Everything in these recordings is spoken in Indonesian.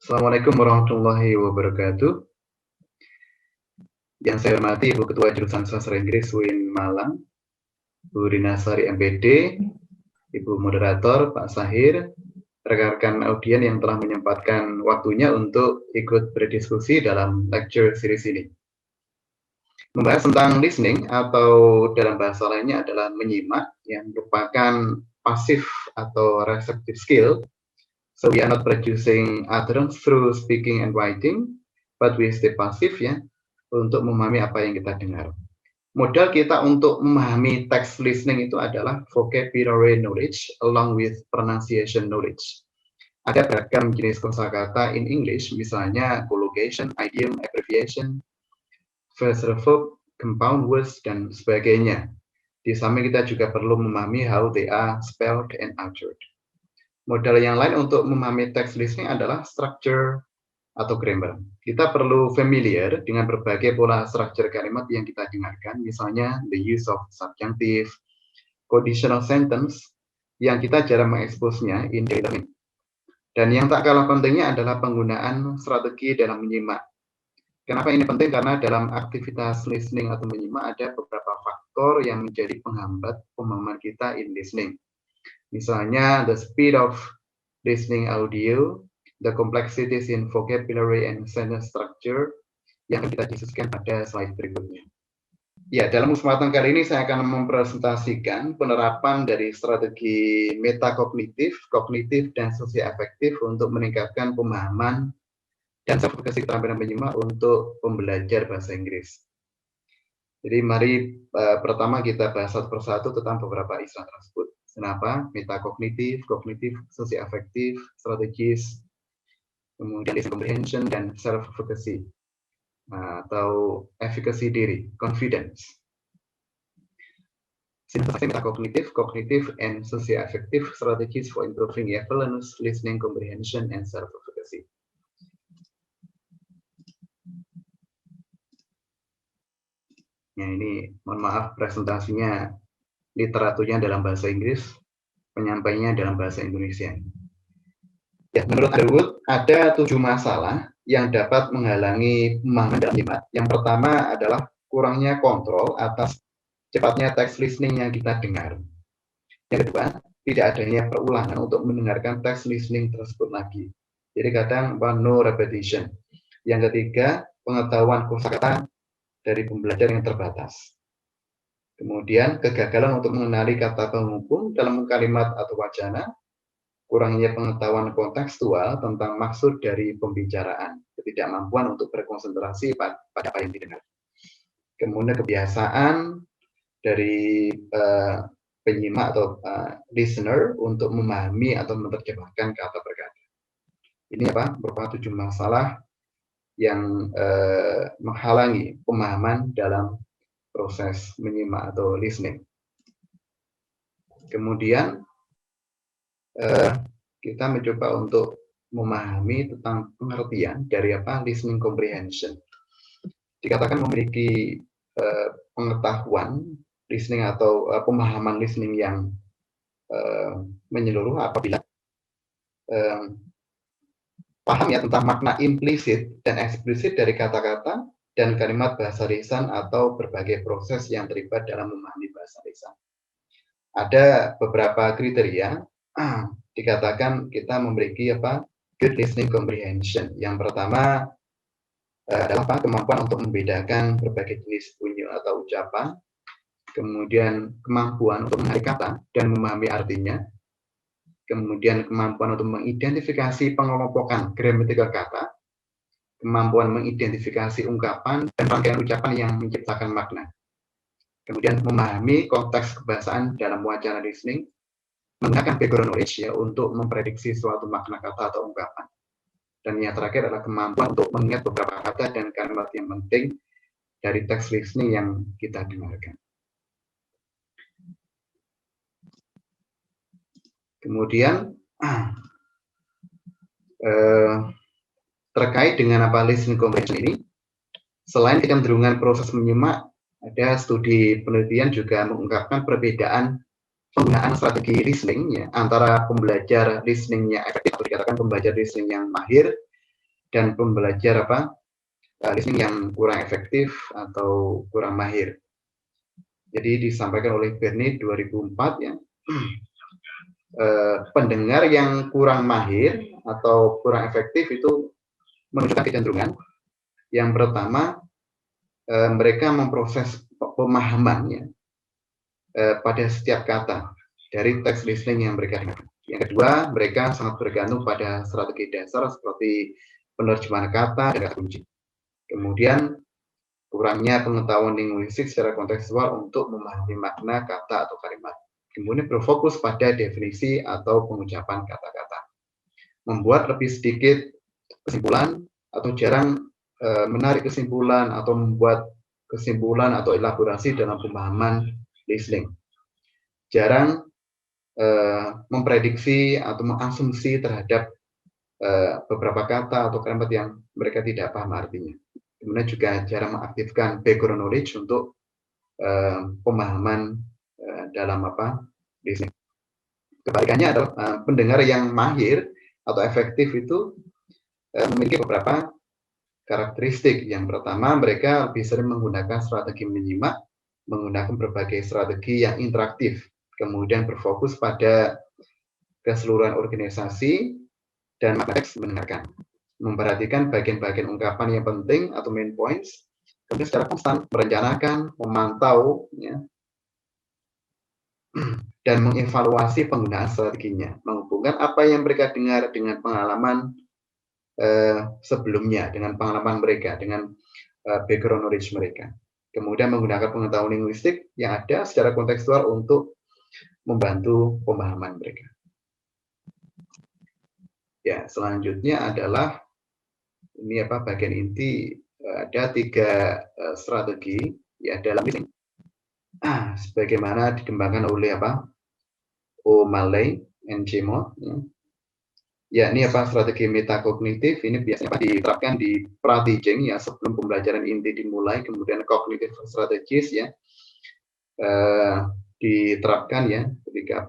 Assalamualaikum warahmatullahi wabarakatuh. Yang saya hormati Ibu Ketua Jurusan Sastra Inggris UIN Malang, Bu Rina Sari MPD, Ibu Moderator Pak Sahir, rekan-rekan audien yang telah menyempatkan waktunya untuk ikut berdiskusi dalam lecture series ini. Membahas tentang listening atau dalam bahasa lainnya adalah menyimak, yang merupakan pasif atau receptive skill. So we are not producing utterance through speaking and writing, but we stay passive ya, untuk memahami apa yang kita dengar. Modal kita untuk memahami text listening itu adalah vocabulary knowledge along with pronunciation knowledge. Ada beragam jenis kosakata in English, misalnya collocation, idiom, abbreviation, phrasal verb, compound words, dan sebagainya. Di samping kita juga perlu memahami how they are spelled and uttered. Modal yang lain untuk memahami text listening adalah structure atau grammar. Kita perlu familiar dengan berbagai pola struktur kalimat yang kita dengarkan, misalnya the use of subjunctive, conditional sentence, yang kita jarang mengeksposnya in daily learning. Dan yang tak kalah pentingnya adalah penggunaan strategi dalam menyimak. Kenapa ini penting? Karena dalam aktivitas listening atau menyimak ada beberapa faktor yang menjadi penghambat pemahaman kita in listening. Misalnya the speed of listening audio, the complexities in vocabulary and sentence structure, yang akan kita diskusikan pada slide berikutnya. Ya, dalam kesempatan kali ini saya akan mempresentasikan penerapan dari strategi metakognitif, kognitif, dan sosioafektif untuk meningkatkan pemahaman dan sertifikasi keterampilan menyimak untuk pembelajar bahasa Inggris. Jadi mari pertama kita bahas satu persatu tentang beberapa istilah tersebut. Kenapa? Metakognitif, kognitif, sosioafektif, strategis, kemudian listening comprehension, dan self-efficacy atau efficacy diri, confidence. Sintesis metakognitif, kognitif, and socio-affective strategies for improving awareness, listening comprehension, and self-efficacy. Ya, ini mohon maaf presentasinya literaturnya dalam bahasa Inggris, penyampaiannya dalam bahasa Indonesia. Ya, menurut Underwood ada 7 masalah yang dapat menghalangi pemahaman dalam menyimak. Yang pertama adalah kurangnya kontrol atas cepatnya text listening yang kita dengar. Yang kedua, tidak adanya perulangan untuk mendengarkan text listening tersebut lagi. Jadi kadang no repetition. Yang ketiga, pengetahuan kosakata dari pembelajar yang terbatas. Kemudian, kegagalan untuk mengenali kata penghubung dalam kalimat atau wacana, kurangnya pengetahuan kontekstual tentang maksud dari pembicaraan, ketidakmampuan untuk berkonsentrasi pada apa yang didengar. Kemudian kebiasaan dari penyimak atau listener untuk memahami atau menerjemahkan kata per kata. Ini berupa 7 masalah yang menghalangi pemahaman dalam proses menyimak atau listening. Kemudian kita mencoba untuk memahami tentang pengertian dari listening comprehension. Dikatakan memiliki pengetahuan listening atau pemahaman listening yang menyeluruh apabila paham ya tentang makna implisit dan eksplisit dari kata-kata dan kalimat bahasa lisan atau berbagai proses yang terlibat dalam memahami bahasa lisan. Ada beberapa kriteria. Dikatakan kita memiliki good listening comprehension. Yang pertama adalah kemampuan untuk membedakan berbagai jenis bunyi atau ucapan, kemudian kemampuan untuk menarik kata dan memahami artinya, kemudian kemampuan untuk mengidentifikasi pengelompokan gramatikal kata, kemampuan mengidentifikasi ungkapan dan rangkaian ucapan yang menciptakan makna, kemudian memahami konteks kebahasaan dalam wacana listening, menggunakan background knowledge ya untuk memprediksi suatu makna kata atau ungkapan. Dan yang terakhir adalah kemampuan untuk mengingat beberapa kata dan kalimat yang penting dari text listening yang kita dengarkan. Kemudian terkait dengan listening comprehension ini, selain kecenderungan proses menyimak, ada studi penelitian juga mengungkapkan perbedaan penggunaan strategi listening ya, antara pembelajar listeningnya efektif atau dikatakan pembelajar listening yang mahir dan pembelajar listening yang kurang efektif atau kurang mahir. Jadi disampaikan oleh Bernie 2004 ya, pendengar yang kurang mahir atau kurang efektif itu menunjukkan kecenderungan yang pertama, mereka memproses pemahamannya pada setiap kata dari teks listening yang mereka dengar. Yang kedua, mereka sangat bergantung pada strategi dasar seperti penerjemahan kata dan kata kunci. Kemudian, kurangnya pengetahuan linguistik secara kontekstual untuk memahami makna kata atau kalimat. Kemudian berfokus pada definisi atau pengucapan kata-kata. Membuat lebih sedikit kesimpulan atau jarang menarik kesimpulan atau membuat kesimpulan atau elaborasi dalam pemahaman listening. Jarang memprediksi atau mengasumsi terhadap beberapa kata atau kalimat yang mereka tidak paham artinya. Kemudian juga jarang mengaktifkan background knowledge untuk pemahaman dalam listening. Kebalikannya adalah pendengar yang mahir atau efektif itu memiliki beberapa karakteristik. Yang pertama, mereka lebih sering menggunakan strategi menyimak, menggunakan berbagai strategi yang interaktif, kemudian berfokus pada keseluruhan organisasi dan makna teks mendengarkan, memperhatikan bagian-bagian ungkapan yang penting atau main points, kemudian secara konstan merencanakan, memantau, ya, dan mengevaluasi penggunaan strateginya, menghubungkan apa yang mereka dengar dengan pengalaman sebelumnya, dengan pengalaman mereka, dengan background knowledge mereka. Kemudian menggunakan pengetahuan linguistik yang ada secara kontekstual untuk membantu pemahaman mereka. Ya, selanjutnya adalah ini bagian inti, ada 3 strategi ya dalam listening. Sebagaimana dikembangkan oleh O'Malley and Jimo. Ya, ini strategi metakognitif ini biasanya diterapkan di pra-teaching ya, sebelum pembelajaran inti dimulai, kemudian cognitive strategies ya diterapkan ya ketika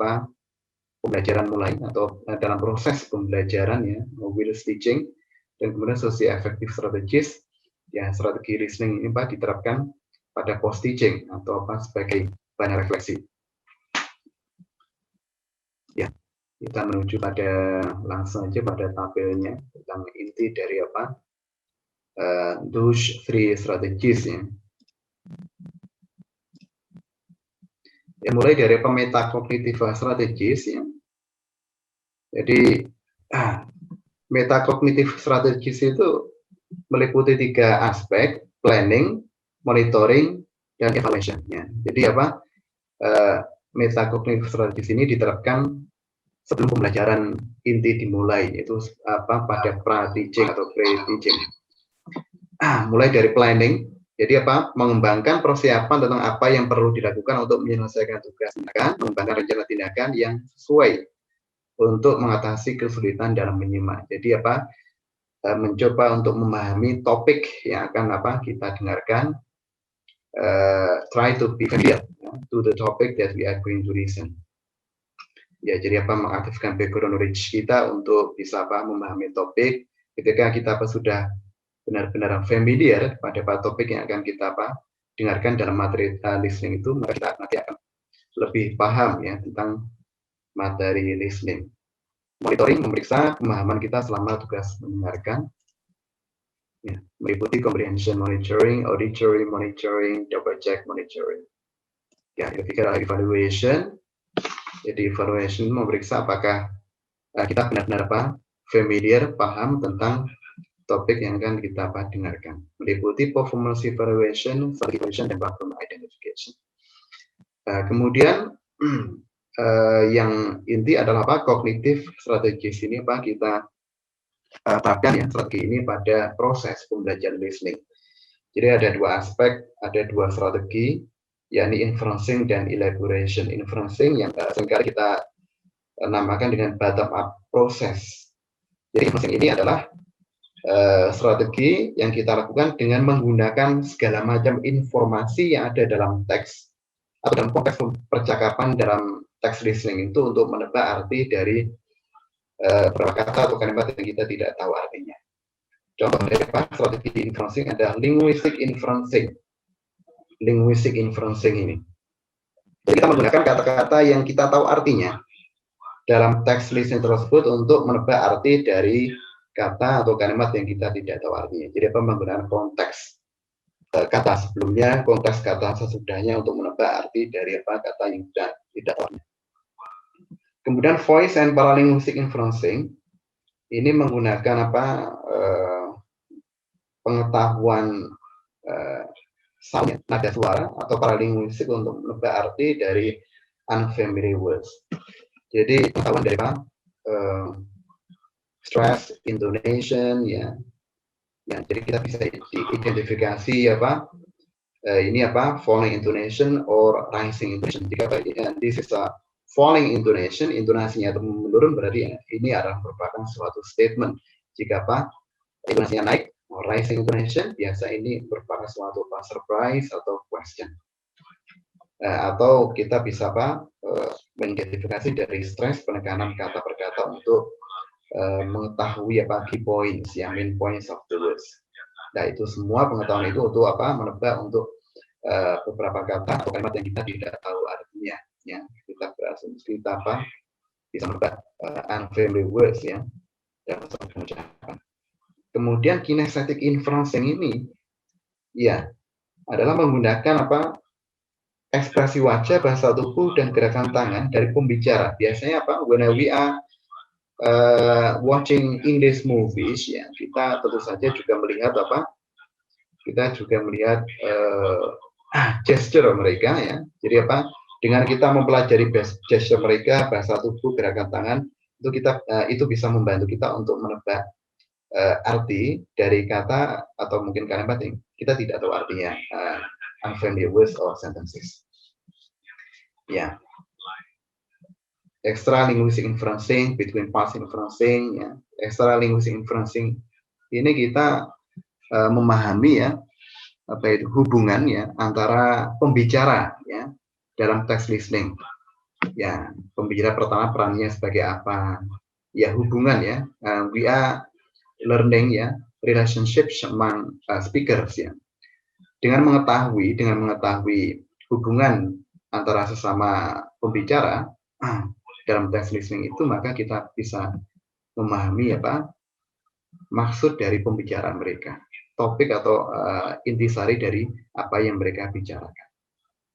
pembelajaran mulai atau dalam proses pembelajaran ya, while teaching, dan kemudian socio-affective strategies ya, strategi listening ini diterapkan pada post teaching atau sebagai bahan refleksi. Ya, kita menuju pada langsung aja pada tabelnya tentang inti dari those 3 strategies ya. Ya, mulai dari metakognitive strategies ya. Jadi metakognitive strategies itu meliputi 3 aspek: planning, monitoring, dan evaluation. Ya. Jadi metakognitive strategies ini diterapkan sebelum pembelajaran inti dimulai, yaitu pada pra-teaching atau pre-teaching. Mulai dari planning, jadi mengembangkan persiapan tentang apa yang perlu dilakukan untuk menyelesaikan tugas tindakan, mengembangkan rencana tindakan yang sesuai untuk mengatasi kesulitan dalam menyimak. Jadi mencoba untuk memahami topik yang akan kita dengarkan, try to be familiar to the topic that we are going to listen. Ya, jadi mengaktifkan background knowledge kita untuk bisa memahami topik. Ketika kita sudah benar-benar familiar pada topik yang akan kita dengarkan dalam materi listening itu, maka kita nanti akan lebih paham ya tentang materi listening. Monitoring, memeriksa pemahaman kita selama tugas mendengarkan. Ya, meliputi comprehension monitoring, auditory monitoring, double check monitoring. Ya, yang ketiga adalah evaluation. Jadi evaluation memeriksa apakah kita benar-benar familiar, paham tentang topik yang akan kita dengarkan. Meliputi performance evaluation, evaluation, dan problem identification. Kemudian yang inti adalah cognitive strategies ini kita terapkan ya strategi ini pada proses pembelajaran listening. Jadi ada 2 aspek, ada 2 strategi, yakni inferencing dan elaboration. Inferencing yang seringkali kita namakan dengan bottom up process. Jadi inferencing ini adalah strategi yang kita lakukan dengan menggunakan segala macam informasi yang ada dalam teks atau dalam konteks percakapan dalam teks listening itu untuk menebak arti dari beberapa kata atau kalimat yang kita tidak tahu artinya. Contoh dari strategi inferencing ada linguistic inferencing. Linguistic inferencing ini. Jadi kita menggunakan kata-kata yang kita tahu artinya dalam teks listening tersebut untuk menebak arti dari kata atau kalimat yang kita tidak tahu artinya. Jadi apa menggunakan konteks kata sebelumnya, konteks kata sesudahnya untuk menebak arti dari apa kata yang kita tidak tahu. Kemudian voice and paralinguistic inferencing ini menggunakan apa pengetahuan sound, nada suara atau paralinguistik untuk menebak arti dari unfamiliar words. Jadi pengetahuan dari apa? Stress, intonation, ya. Jadi kita bisa identifikasi apa? Ini apa? Falling intonation or rising intonation. Jika this is a falling intonation, intonasinya menurun berarti ini adalah merupakan suatu statement. Jika apa? Intonasinya naik, rising intonation biasa ini merupakan suatu surprise atau question. Atau kita bisa apa? Mengidentifikasi dari stress penekanan kata per kata untuk mengetahui apa key points, yang main points of the words. Nah itu semua pengetahuan itu untuk apa? Menebak untuk beberapa kata atau kalimat yang kita tidak tahu artinya. Ya, kita berasumsi kita apa? Bisa menebak unfamiliar words ya. Dalam satu pengucapan. Kemudian kinesthetic inferencing ini, ya, adalah menggunakan apa? Ekspresi wajah, bahasa tubuh, dan gerakan tangan dari pembicara. Biasanya apa? When we are watching English movies, ya, kita tentu saja juga melihat apa? Kita juga melihat gesture mereka, ya. Jadi apa? Dengan kita mempelajari gesture mereka, bahasa tubuh, gerakan tangan, itu kita itu bisa membantu kita untuk menebak arti dari kata atau mungkin kalimat yang kita tidak tahu artinya, unfamiliar words or sentences. Ya, extra linguistic inferencing, between parts inferencing, ya, extra linguistic inferencing ini kita memahami ya apa itu hubungannya antara pembicara ya dalam text listening. Ya, pembicara pertama perannya sebagai apa? Ya hubungan ya. We are learning ya relationships among speakers ya. Dengan mengetahui hubungan antara sesama pembicara dalam text listening itu, maka kita bisa memahami apa maksud dari pembicaraan mereka, topik atau intisari dari apa yang mereka bicarakan.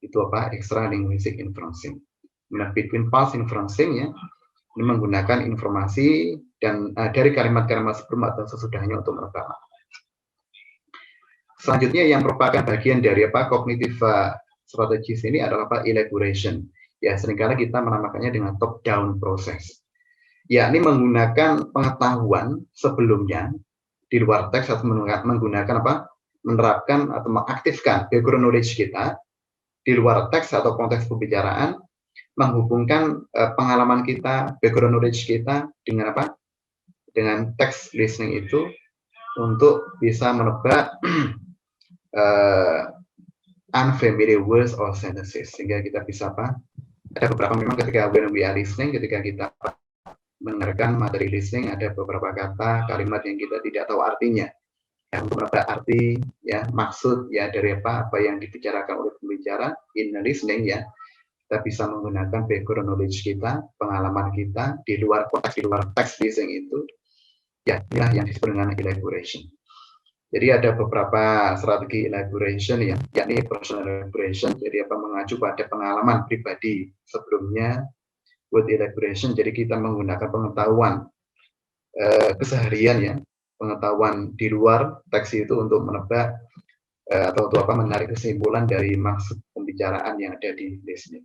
Itu apa extra linguistic inferencing. Nah, between parts inferencing ya, ini menggunakan informasi dan dari kalimat-kalimat sebelum atau sesudahnya untuk menebak. Selanjutnya yang merupakan bagian dari apa cognitive strategies ini adalah apa elaboration. Ya, seringkali kita menamakannya dengan top down process. Yakni menggunakan pengetahuan sebelumnya di luar teks atau menggunakan apa? Menerapkan atau mengaktifkan background knowledge kita di luar teks atau konteks pembicaraan, menghubungkan pengalaman kita, background knowledge kita dengan apa? Dengan text listening itu untuk bisa menebak unfamiliar words or sentences, sehingga kita bisa apa? Ada beberapa memang ketika when we are listening, ketika kita mendengarkan materi listening, ada beberapa kata kalimat yang kita tidak tahu artinya. Yang menebak arti ya maksud ya dari apa yang dibicarakan oleh pembicara in listening ya, kita bisa menggunakan background knowledge kita, pengalaman kita di luar konteks, di luar teks listening itu ya, inilah yang disebut dengan elaboration. Jadi ada beberapa strategi elaboration ya, yakni personal elaboration, jadi apa mengacu pada pengalaman pribadi sebelumnya. With elaboration, jadi kita menggunakan pengetahuan keseharian ya, pengetahuan di luar teks itu untuk menebak atau untuk apa menarik kesimpulan dari maksud pembicaraan yang ada di listening.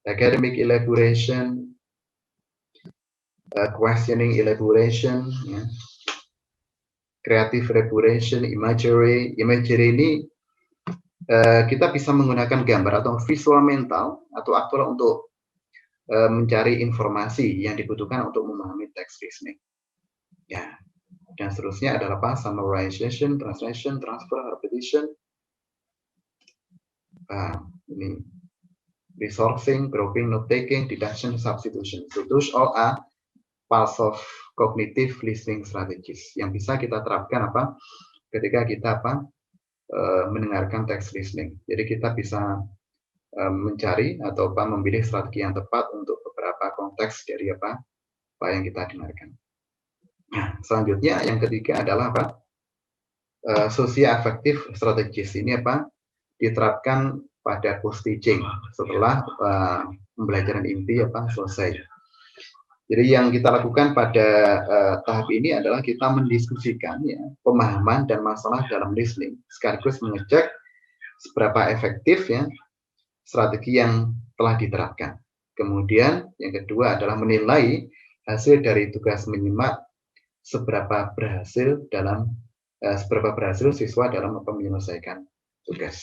Academic elaboration, questioning elaboration, ya. Creative elaboration, imagery ini kita bisa menggunakan gambar atau visual mental atau aktual untuk mencari informasi yang dibutuhkan untuk memahami teks listening. Ya, dan seterusnya adalah apa? Summarization, translation, transfer, repetition. Ini resourcing, grouping, note taking, deduction, substitution. So those all are parts of cognitive listening strategies yang bisa kita terapkan ketika kita mendengarkan text listening. Jadi kita bisa mencari atau memilih strategi yang tepat untuk beberapa konteks dari apa yang kita dengarkan. Nah, selanjutnya yang ketiga adalah socio-affective strategies. Ini diterapkan pada post teaching setelah pembelajaran inti selesai. Jadi yang kita lakukan pada tahap ini adalah kita mendiskusikan pemahaman dan masalah dalam listening, sekaligus mengecek seberapa efektif strategi yang telah diterapkan. Kemudian yang kedua adalah menilai hasil dari tugas menyimak seberapa berhasil siswa dalam menyelesaikan tugas.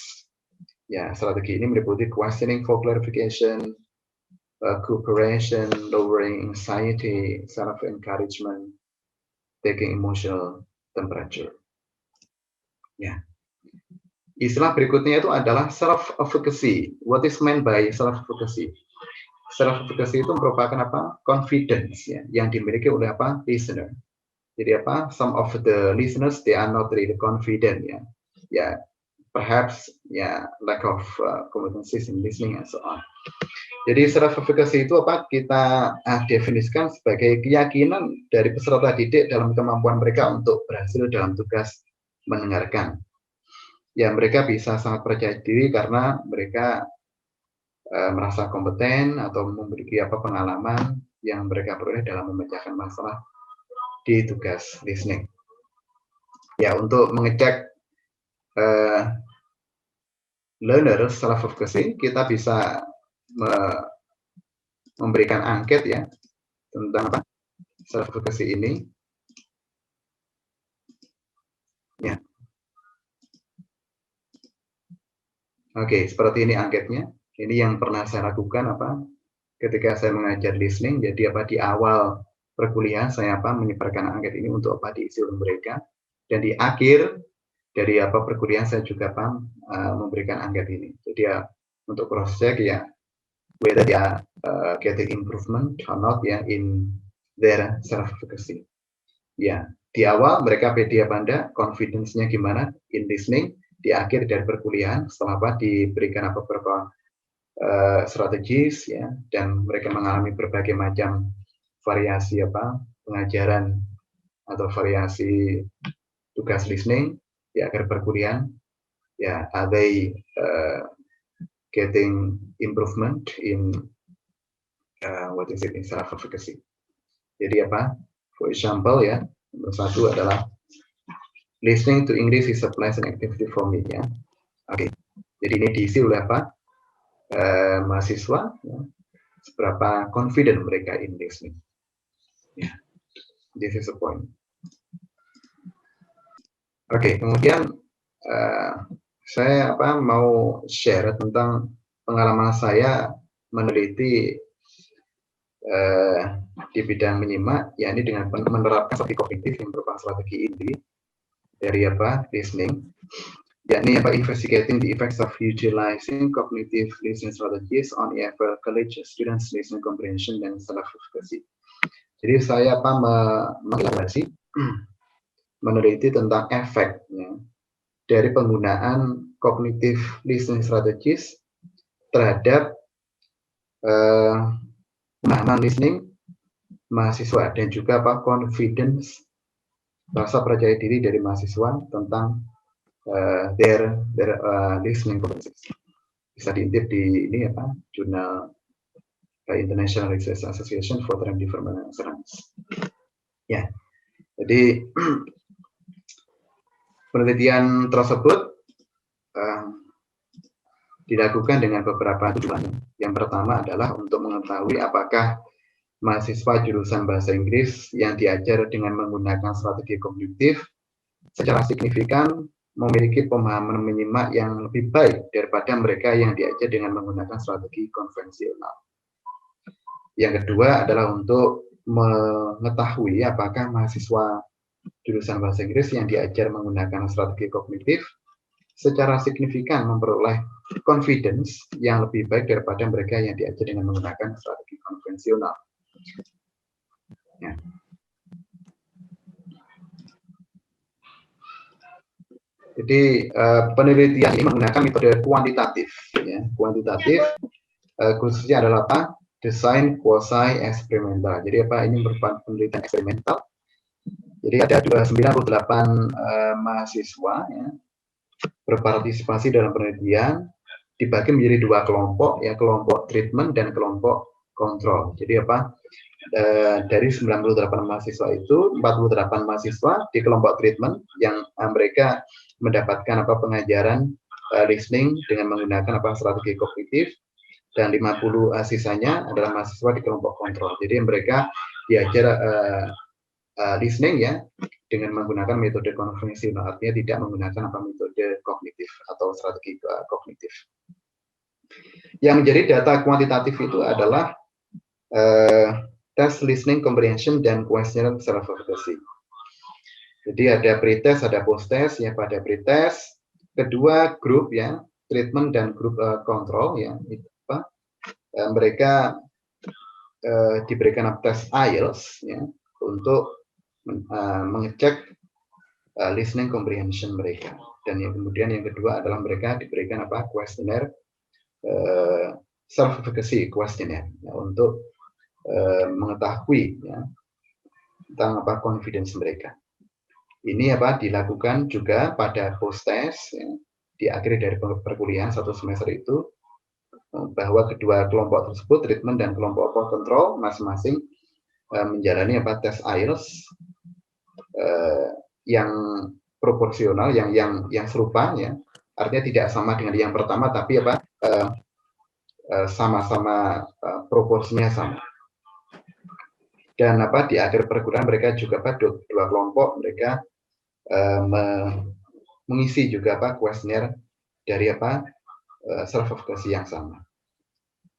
Ya, strategi ini meliputi questioning for clarification, cooperation, lowering anxiety, self-encouragement, taking emotional temperature. Ya. Istilah berikutnya itu adalah self-efficacy. What is meant by self-efficacy? Self-efficacy itu merupakan confidence yang dimiliki oleh listener. Jadi some of the listeners they are not really confident perhaps lack of competencies in listening and so on. Jadi self-efficacy itu kita definisikan sebagai keyakinan dari peserta didik dalam kemampuan mereka untuk berhasil dalam tugas mendengarkan. Ya, mereka bisa sangat percaya diri karena mereka merasa kompeten atau memiliki pengalaman yang mereka peroleh dalam memecahkan masalah di tugas listening. Ya, untuk mengecek learner self-efficacy, kita bisa memberikan angket tentang self-efficacy ini. Ya. Oke, seperti ini anketnya. Ini yang pernah saya lakukan ketika saya mengajar listening. Jadi di awal perkuliahan saya menyebarkan angket ini untuk diisi oleh mereka. Dan di akhir dari perkuliahan saya juga memberikan angket ini. Jadi untuk cross check whether they are getting improvement or not in their self-efficacy. Ya, di awal mereka pede confidence-nya gimana in listening. Di akhir dari perkuliahan setelah diberikan beberapa strategis dan mereka mengalami berbagai macam variasi pengajaran atau variasi tugas listening di akhir perkuliahan are they getting improvement in in self-efficacy. Jadi for example nomor satu adalah listening to English is a pleasant activity for me Oke. Jadi ini diisi oleh mahasiswa seberapa confident mereka in listening. This is the point. Oke, kemudian saya mau share tentang pengalaman saya meneliti di bidang menyimak, yakni dengan menerapkan strategi kognitif yang merupakan strategi inti dari listening, yakni investigating the effects of utilizing cognitive listening strategies on EFL college students listening comprehension dan self-efficacy. Jadi saya mengelaborasi meneliti tentang efek dari penggunaan cognitive listening strategies terhadap pemahaman listening mahasiswa dan juga confidence, rasa percaya diri dari mahasiswa tentang their listening competencies. Bisa diintip di ini jurnal International Research Association for Time Development Assurance. Ya, jadi penelitian tersebut dilakukan dengan beberapa tujuan. Yang pertama adalah untuk mengetahui apakah mahasiswa jurusan bahasa Inggris yang diajar dengan menggunakan strategi kognitif secara signifikan memiliki pemahaman menyimak yang lebih baik daripada mereka yang diajar dengan menggunakan strategi konvensional. Yang kedua adalah untuk mengetahui apakah mahasiswa jurusan bahasa Inggris yang diajar menggunakan strategi kognitif secara signifikan memperoleh confidence yang lebih baik daripada mereka yang diajar dengan menggunakan strategi konvensional. Ya. Jadi penelitian ini menggunakan metode kuantitatif, ya. Kuantitatif khususnya adalah apa? Desain quasi eksperimental. Jadi apa? Ini merupakan penelitian eksperimental. Jadi ada 98 mahasiswa, ya, berpartisipasi dalam penelitian, dibagi menjadi dua kelompok, ya, kelompok treatment dan kelompok kontrol. Jadi apa? Dari 98 mahasiswa itu 48 mahasiswa di kelompok treatment yang mereka mendapatkan apa pengajaran listening dengan menggunakan apa strategi kognitif, dan 50 sisanya adalah mahasiswa di kelompok kontrol. Jadi mereka diajar listening, ya, dengan menggunakan metode konvensional, artinya tidak menggunakan apa metode kognitif atau strategi kognitif. Yang menjadi data kuantitatif itu adalah tes listening comprehension dan questionnaire self-efficacy. Jadi ada pretest, ada post-test, ya. Pada pretest, kedua grup, ya, treatment dan grup kontrol, ya, itu apa? Mereka diberikan tes IELTS, ya, untuk mengecek listening comprehension mereka. Dan yang kemudian yang kedua adalah mereka diberikan apa? Questionnaire self-efficacy questionnaire, ya, untuk mengetahui, ya, tentang apa confidence mereka. Ini apa dilakukan juga pada post test, ya, di akhir dari perkuliahan satu semester itu, bahwa kedua kelompok tersebut treatment dan kelompok kontrol masing-masing menjalani apa tes IELTS yang proporsional, yang serupa, ya, artinya tidak sama dengan yang pertama, tapi apa sama-sama proporsinya sama. Dan apa di akhir perguruan mereka juga apa dua kelompok mereka mengisi juga apa kuesioner dari apa self-efficacy yang sama.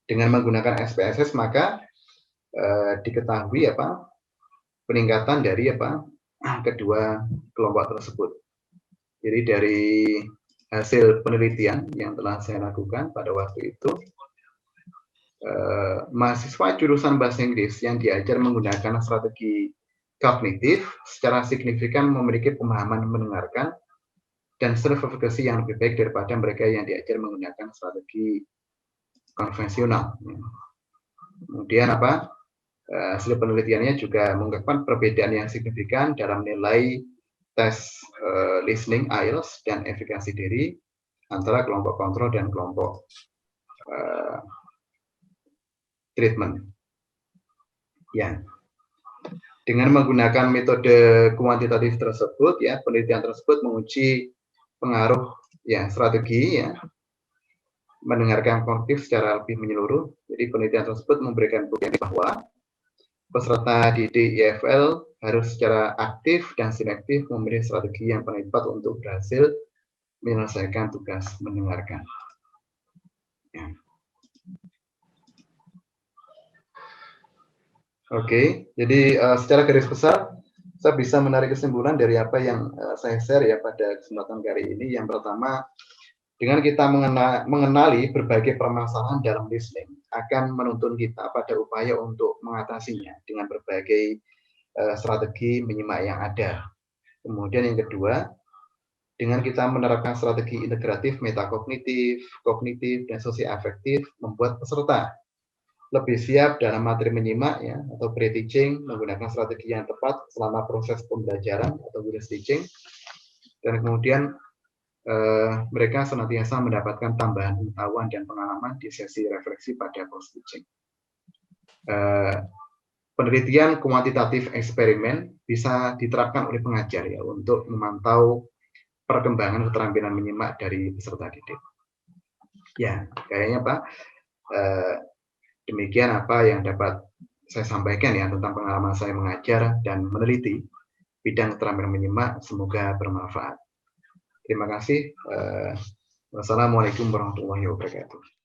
Dengan menggunakan SPSS maka diketahui apa peningkatan dari apa kedua kelompok tersebut. Jadi dari hasil penelitian yang telah saya lakukan pada waktu itu, mahasiswa jurusan bahasa Inggris yang diajar menggunakan strategi kognitif secara signifikan memiliki pemahaman mendengarkan dan self-efficacy yang lebih baik daripada mereka yang diajar menggunakan strategi konvensional. Kemudian apa hasil penelitiannya juga mengungkapkan perbedaan yang signifikan dalam nilai tes listening IELTS dan efikasi diri antara kelompok kontrol dan kelompok treatment. Ya, dengan menggunakan metode kuantitatif tersebut, ya, penelitian tersebut menguji pengaruh, ya, strategi, ya, mendengarkan kognitif secara lebih menyeluruh. Jadi penelitian tersebut memberikan bukti bahwa peserta didik EFL harus secara aktif dan selektif memilih strategi yang paling tepat untuk berhasil menyelesaikan tugas mendengarkan. Ya. Oke, jadi secara garis besar saya bisa menarik kesimpulan dari apa yang saya share, ya, pada kesempatan kali ini. Yang pertama, dengan kita mengenali berbagai permasalahan dalam listening akan menuntun kita pada upaya untuk mengatasinya dengan berbagai strategi menyimak yang ada. Kemudian yang kedua, dengan kita menerapkan strategi integratif, metakognitif, kognitif, dan sosioafektif, membuat peserta lebih siap dalam materi menyimak, ya, atau pre-teaching, menggunakan strategi yang tepat selama proses pembelajaran atau guidance teaching, dan kemudian mereka senantiasa mendapatkan tambahan pengetahuan dan pengalaman di sesi refleksi pada post-teaching. Penelitian kuantitatif eksperimen bisa diterapkan oleh pengajar, ya, untuk memantau perkembangan keterampilan menyimak dari peserta didik. Ya, kayaknya Pak, demikian apa yang dapat saya sampaikan, ya, tentang pengalaman saya mengajar dan meneliti bidang keterampilan menyimak. Semoga bermanfaat. Terima kasih. Wassalamualaikum warahmatullahi wabarakatuh.